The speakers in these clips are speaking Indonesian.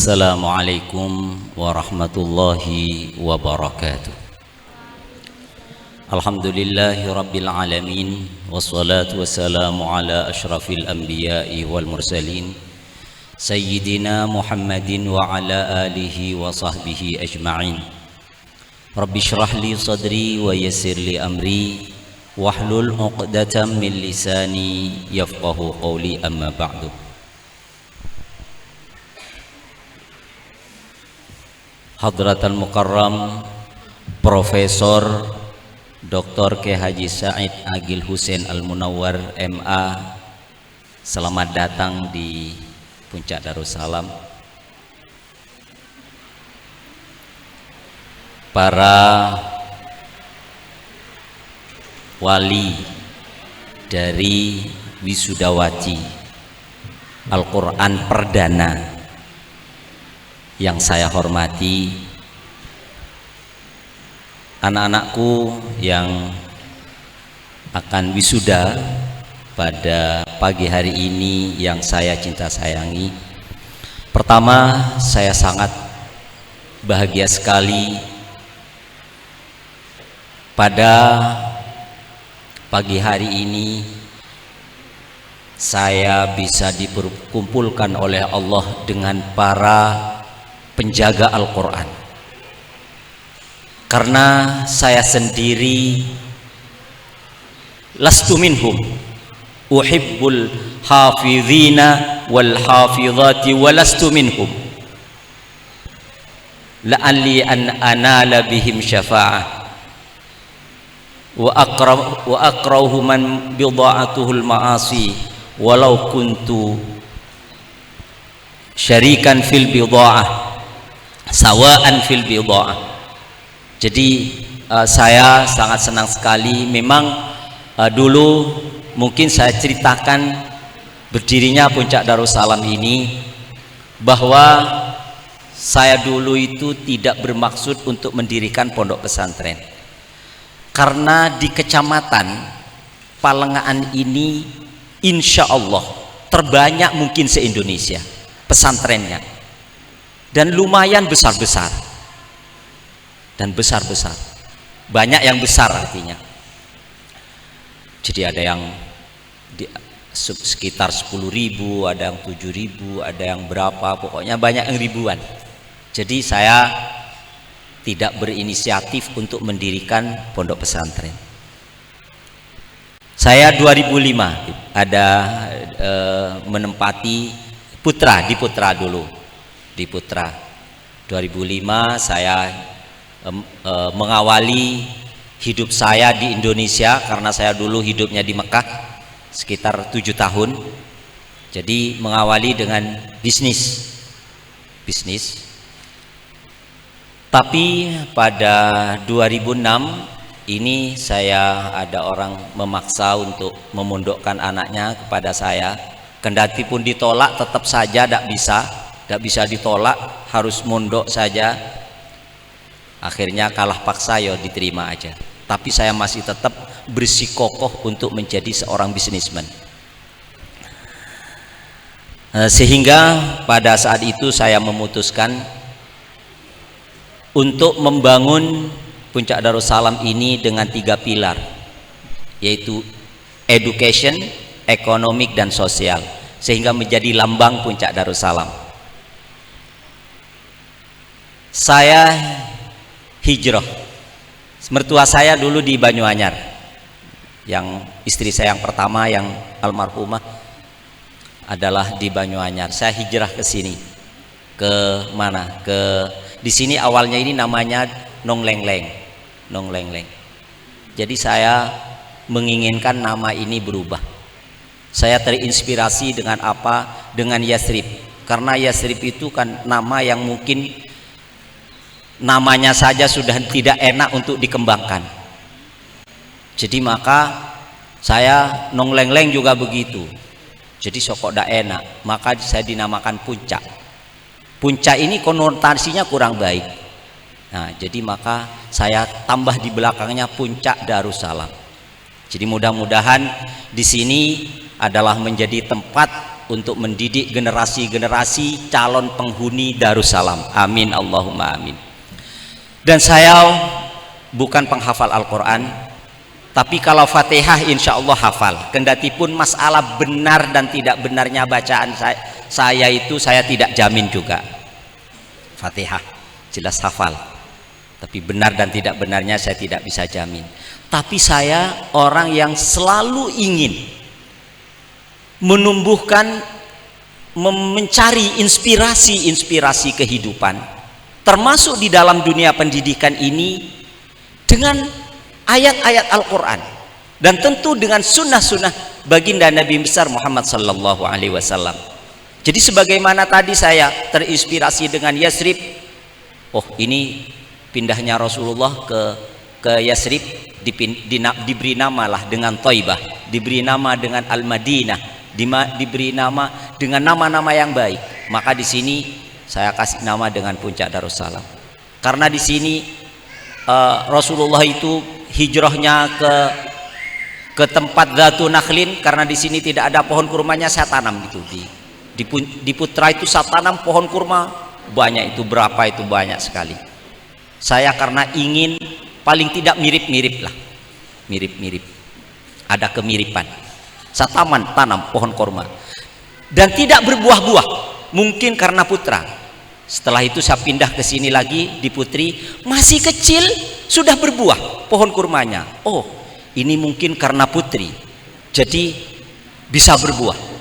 Assalamualaikum warahmatullahi wabarakatuh. Alhamdulillahi rabbil alamin, wassalatu wassalamu ala ashrafil anbiya'i wal mursalin Sayyidina Muhammadin wa ala alihi wa sahbihi ajma'in. Rabbi shrah li sadri wa yassir li amri wahlul 'uqdatam min lisani yafqahu qawli, amma ba'du. Hadratal Mukarram Profesor Dr. K. Haji Said Agil Hussein Al-Munawwar MA, selamat datang di Puncak Darussalam. Para wali dari Wisudawati Al-Quran Perdana yang saya hormati, anak-anakku yang akan wisuda pada pagi hari ini yang saya cinta sayangi. Pertama, saya sangat bahagia sekali pada pagi hari ini saya bisa diperkumpulkan oleh Allah dengan para penjaga Al-Quran, karena saya sendiri lastu minhum, uhibbul hafizina wal hafizati walastu minhum, la'alli an anala bihim syafa'ah wa akrahu man bida'atuhul ma'asi walau kuntu syarikan fil bida'ah sawaan fil bida'ah. Jadi saya sangat senang sekali. Memang dulu mungkin saya ceritakan berdirinya Puncak Darussalam ini, bahwa saya dulu itu tidak bermaksud untuk mendirikan pondok pesantren, karena di Kecamatan Palengaan ini insya Allah terbanyak mungkin se-Indonesia pesantrennya, dan lumayan besar-besar, dan besar-besar, banyak yang besar artinya. Jadi ada yang sekitar 10.000, ada yang 7.000, ada yang berapa, pokoknya banyak yang ribuan. Jadi saya tidak berinisiatif untuk mendirikan pondok pesantren. Saya 2005 ada menempati Putra, di Putra dulu, di Putra 2005 saya mengawali hidup saya di Indonesia, karena saya dulu hidupnya di Mekah sekitar 7 tahun. Jadi mengawali dengan bisnis. Tapi pada 2006 ini saya ada orang memaksa untuk memondokkan anaknya kepada saya. Kendati pun ditolak, tetap saja tidak bisa ditolak, harus mondok saja. Akhirnya kalah paksa, ya diterima aja. Tapi saya masih tetap bersikokoh untuk menjadi seorang bisnismen. Sehingga pada saat itu saya memutuskan untuk membangun Puncak Darussalam ini dengan 3 pilar, yaitu education, ekonomik, dan sosial, sehingga menjadi lambang Puncak Darussalam. Saya hijrah, mertua saya dulu di Banyuanyar, yang istri saya yang pertama yang almarhumah adalah di Banyuanyar. Saya hijrah ke sini, ke mana? Di sini awalnya ini namanya Nonglengleng. Jadi saya menginginkan nama ini berubah. Saya terinspirasi dengan apa? Dengan Yasrib, karena Yasrib itu kan nama yang mungkin namanya saja sudah tidak enak untuk dikembangkan. Jadi maka saya Nonglengleng juga begitu. Jadi sokok tidak enak, maka saya dinamakan Puncak. Puncak ini konotasinya kurang baik. Nah, jadi maka saya tambah di belakangnya Puncak Darussalam. Jadi mudah-mudahan di sini adalah menjadi tempat untuk mendidik generasi-generasi calon penghuni Darussalam. Amin Allahumma amin. Dan saya bukan penghafal Al-Quran, tapi kalau Fatihah insya Allah hafal. Kendatipun masalah benar dan tidak benarnya bacaan saya itu saya tidak jamin juga. Fatihah jelas hafal, tapi benar dan tidak benarnya saya tidak bisa jamin. Tapi saya orang yang selalu ingin menumbuhkan, mencari inspirasi kehidupan, termasuk di dalam dunia pendidikan ini, dengan ayat-ayat Al-Quran dan tentu dengan sunnah-sunnah baginda Nabi besar Muhammad sallallahu alaihi wasallam. Jadi sebagaimana tadi saya terinspirasi dengan Yasrib, oh ini pindahnya Rasulullah ke Yasrib, diberi nama lah dengan Thaibah, diberi nama dengan Al-Madinah, diberi nama dengan nama-nama yang baik. Maka di sini saya kasih nama dengan Puncak Darussalam, karena di sini Rasulullah itu hijrahnya ke tempat Dzatu Nakhlin, karena di sini tidak ada pohon kurmanya, saya tanam itu di Putra itu saya tanam pohon kurma banyak, itu berapa itu banyak sekali. Saya karena ingin paling tidak mirip-mirip lah, mirip-mirip, ada kemiripan. Saya tanam pohon kurma dan tidak berbuah-buah, mungkin karena Putra. Setelah itu saya pindah ke sini lagi di Putri, masih kecil sudah berbuah pohon kurmanya. Oh, ini mungkin karena Putri, jadi bisa berbuah.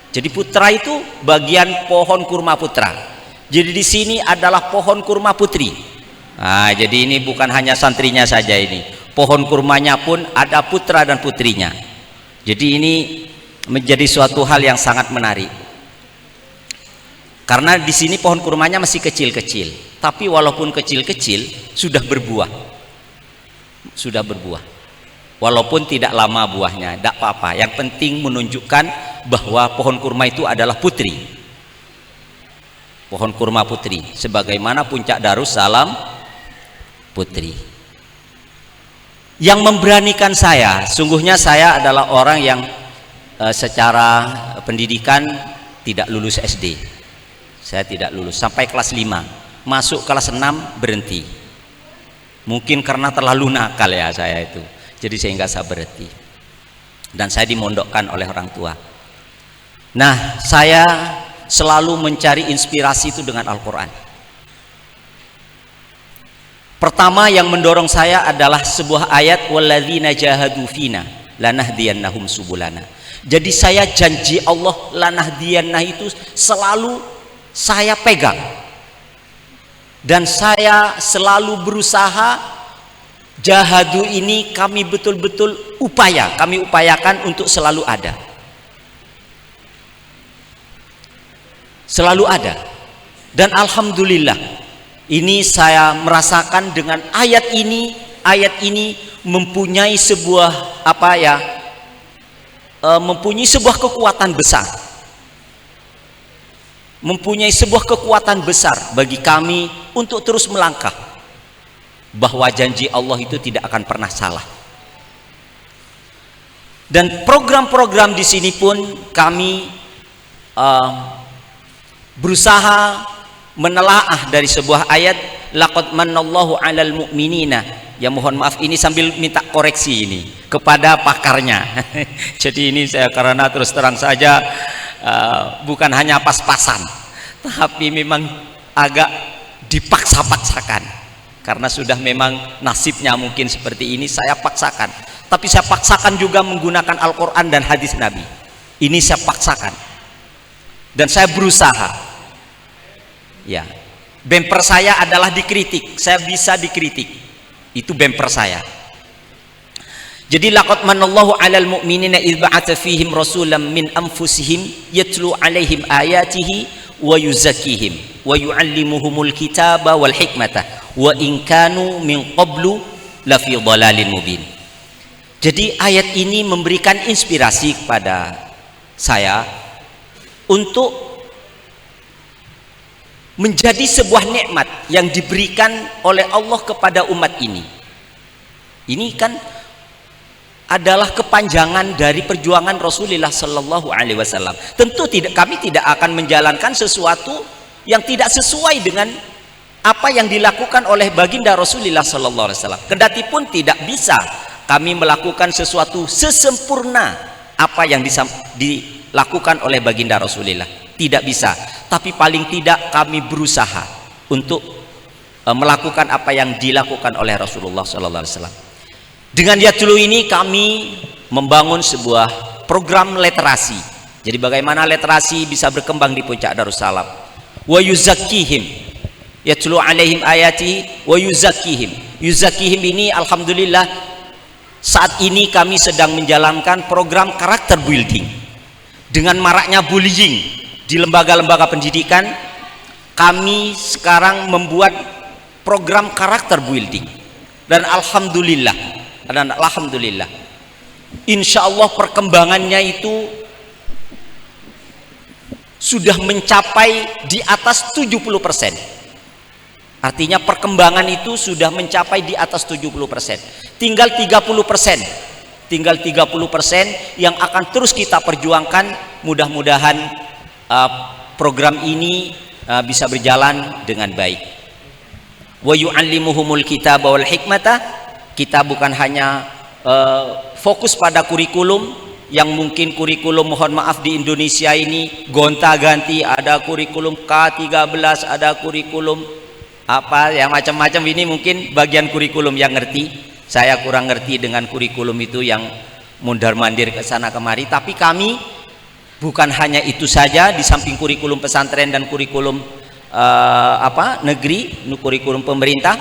Jadi Putra itu bagian pohon kurma Putra. Jadi di sini adalah pohon kurma Putri. Nah, jadi ini bukan hanya santrinya saja, ini pohon kurmanya pun ada putra dan putrinya. Jadi ini menjadi suatu hal yang sangat menarik. Karena di sini pohon kurmanya masih kecil-kecil, tapi walaupun kecil-kecil sudah berbuah. Sudah berbuah. Walaupun tidak lama buahnya, tidak apa-apa. Yang penting menunjukkan bahwa pohon kurma itu adalah putri. Pohon kurma putri, sebagaimana Puncak Darussalam putri. Yang memberanikan saya, sungguhnya saya adalah orang yang secara pendidikan tidak lulus SD. Saya tidak lulus sampai kelas 5, masuk kelas 6 berhenti. Mungkin karena terlalu nakal ya saya itu, jadi saya nggak bisa berhenti. Dan saya dimondokkan oleh orang tua. Nah, saya selalu mencari inspirasi itu dengan Al-Quran. Pertama yang mendorong saya adalah sebuah ayat, walladzina jahadu fina lanahdiyannahum subulana. Jadi saya janji Allah lanahdiyannah itu selalu saya pegang, dan saya selalu berusaha. Jahadu ini kami betul-betul kami upayakan untuk selalu ada, selalu ada. Dan alhamdulillah ini saya merasakan dengan ayat ini mempunyai sebuah mempunyai sebuah kekuatan besar, mempunyai sebuah kekuatan besar bagi kami untuk terus melangkah, bahwa janji Allah itu tidak akan pernah salah. Dan program-program di sini pun kami berusaha menelaah dari sebuah ayat, laqad manallahu 'alal mu'minina. Ya mohon maaf ini sambil minta koreksi ini kepada pakarnya. Jadi ini saya karena terus terang saja bukan hanya pas-pasan, tapi memang agak dipaksa-paksakan. Karena sudah memang nasibnya mungkin seperti ini, saya paksakan. Tapi saya paksakan juga menggunakan Al-Quran dan hadis Nabi. Ini saya paksakan. Dan saya berusaha. Ya, bemper saya adalah dikritik. Saya bisa dikritik. Itu bemper saya. Jadi laqad manallahu 'alal mu'minina idz ba'atsa fihim rasulan min anfusihim yatlu 'alaihim ayatihi wa yuzakkihim wa yu'allimuhumul kitaba wal hikmata wa in kanu min qablu lafi dhalalin mubin. Jadi ayat ini memberikan inspirasi kepada saya untuk menjadi sebuah nikmat yang diberikan oleh Allah kepada umat ini. Ini kan adalah kepanjangan dari perjuangan Rasulullah Sallallahu Alaihi Wasallam. Tentu kami tidak akan menjalankan sesuatu yang tidak sesuai dengan apa yang dilakukan oleh baginda Rasulullah Sallallahu Alaihi Wasallam. Kendati pun tidak bisa kami melakukan sesuatu sesempurna apa yang dilakukan oleh baginda Rasulullah, tidak bisa. Tapi paling tidak kami berusaha untuk melakukan apa yang dilakukan oleh Rasulullah Sallallahu Alaihi Wasallam. Dengan Yatlu ini kami membangun sebuah program literasi. Jadi bagaimana literasi bisa berkembang di Puncak Darussalam. Wa yuzakkihim, yatlu alaihim ayati wa yuzakkihim. Yuzakkihim ini alhamdulillah saat ini kami sedang menjalankan program karakter building. Dengan maraknya bullying di lembaga-lembaga pendidikan, kami sekarang membuat program karakter building. Dan alhamdulillah, insya Allah perkembangannya itu sudah mencapai di atas 70%. Artinya perkembangan itu sudah mencapai di atas 70%. Tinggal 30% yang akan terus kita perjuangkan. Mudah-mudahan program ini bisa berjalan dengan baik. Wa yu'allimuhumul kitaba wal hikmata. Kita bukan hanya fokus pada kurikulum yang mungkin kurikulum, mohon maaf, di Indonesia ini gonta-ganti, ada kurikulum K13, ada kurikulum apa ya macam-macam. Ini mungkin bagian kurikulum yang ngerti, saya kurang ngerti dengan kurikulum itu yang mundar-mandir ke sana kemari. Tapi kami bukan hanya itu saja, di samping kurikulum pesantren dan kurikulum negeri, kurikulum pemerintah,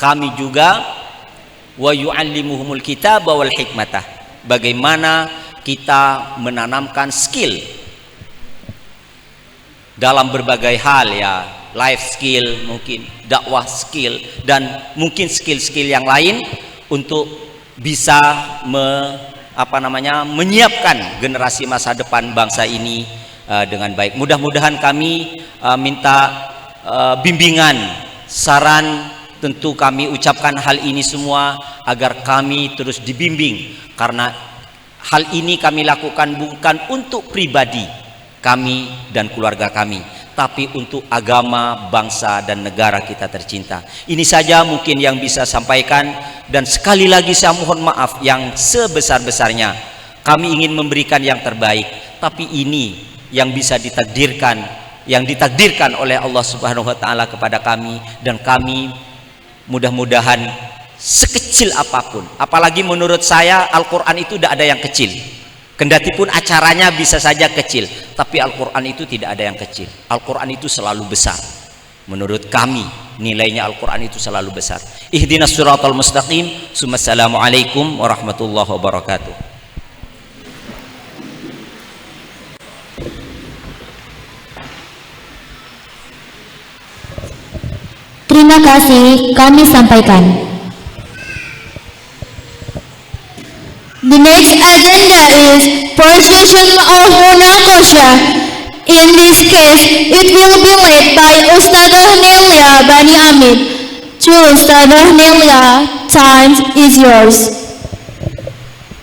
kami juga wa yu'allimuhumul kitaba wal hikmatah. Bagaimana kita menanamkan skill dalam berbagai hal ya, life skill, mungkin dakwah skill, dan mungkin skill-skill yang lain untuk bisa menyiapkan generasi masa depan bangsa ini dengan baik. Mudah-mudahan kami minta bimbingan, saran. Tentu kami ucapkan hal ini semua agar kami terus dibimbing, karena hal ini kami lakukan bukan untuk pribadi kami dan keluarga kami, tapi untuk agama, bangsa dan negara kita tercinta. Ini saja mungkin yang bisa sampaikan, dan sekali lagi saya mohon maaf yang sebesar-besarnya. Kami ingin memberikan yang terbaik, tapi ini yang bisa ditakdirkan, yang ditakdirkan oleh Allah Subhanahu wa taala kepada kami, dan kami mudah-mudahan sekecil apapun, apalagi menurut saya Al-Quran itu tidak ada yang kecil. Kendati pun acaranya bisa saja kecil, tapi Al-Quran itu tidak ada yang kecil. Al-Quran itu selalu besar. Menurut kami nilainya Al-Quran itu selalu besar. Ihdinas siratal mustaqim. Assalamualaikum warahmatullahi wabarakatuh. Terima kasih kami sampaikan. The next agenda is persuasion of munaqasha. In this case, it will be led by Ustadzah Nelia Bani Amid. To Ustadzah Nelia, time is yours.